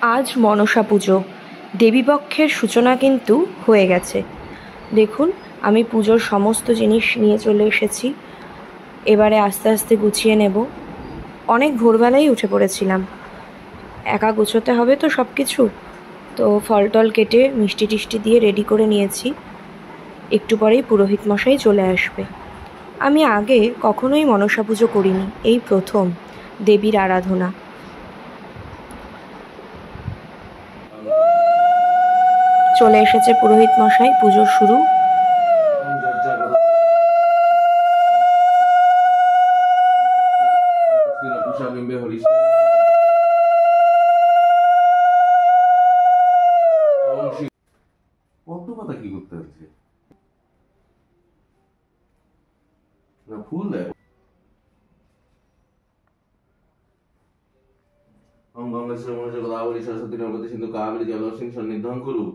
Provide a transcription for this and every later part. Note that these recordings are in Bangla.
আজ মনসা পুজো, দেবীপক্ষের সূচনা কিন্তু হয়ে গেছে। দেখুন, আমি পুজোর সমস্ত জিনিস নিয়ে চলে এসেছি। এবারে আস্তে আস্তে গুছিয়ে নেব। অনেক ভোরবেলাই উঠে পড়েছিলাম, একা গুছোতে হবে তো সব কিছু। তো ফল টল কেটে মিষ্টি টিষ্টি দিয়ে রেডি করে নিয়েছি। একটু পরেই পুরোহিত মশাই চলে আসবে। আমি আগে কখনোই মনসা পুজো করিনি, এই প্রথম দেবীর আরাধনা। চলে এসেছে পুরোহিত মশাই, পুজো শুরু। পদ্মপাতা কি করতে হচ্ছে না, ফুল দেয়। ওম গঙ্গেশ্বর মনুষ্য গোদাবরী সরস্বতী নর্মদে সিন্ধু কাবেরী জলদস্মিন সন্নিধান করু।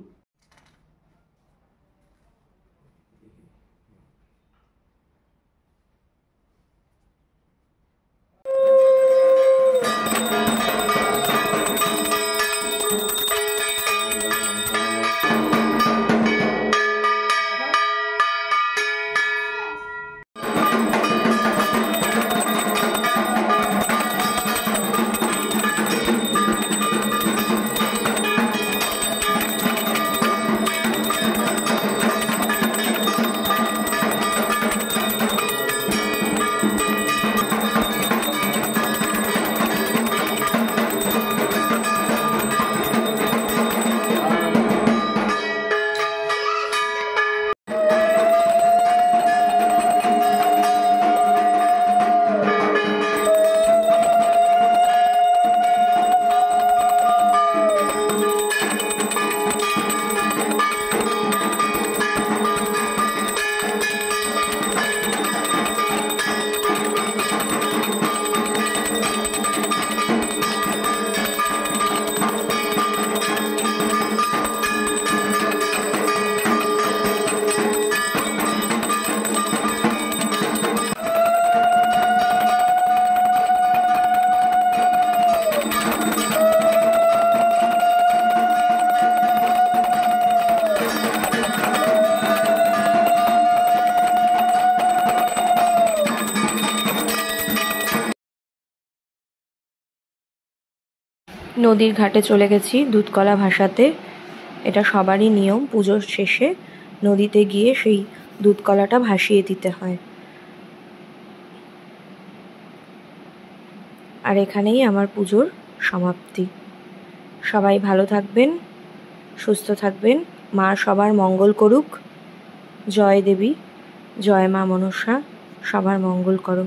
নদীর ঘাটে চলে গেছি দুধকলা ভাসাতে। এটা সবারই নিয়ম, পুজোর শেষে নদীতে গিয়ে সেই দুধকলাটা ভাসিয়ে দিতে হয়। আর এখানেই আমার পুজোর সমাপ্তি। সবাই ভালো থাকবেন, সুস্থ থাকবেন, মা সবার মঙ্গল করুক। জয় দেবী, জয় মা মনসা, সবার মঙ্গল করো।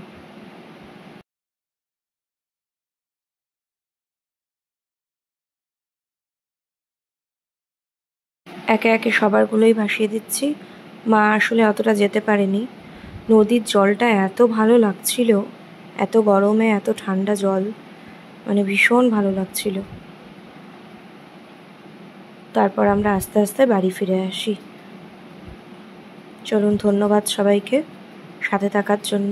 একে একে সবারগুলোই ভাসিয়ে দিচ্ছি। মা আসলে অতটা যেতে পারেনি। নদীর জলটা এত ভালো লাগছিল, এত গরমে এত ঠান্ডা জল, মানে ভীষণ ভালো লাগছিল। তারপর আমরা আস্তে আস্তে বাড়ি ফিরে আসি। চলুন, ধন্যবাদ সবাইকে সাথে থাকার জন্য।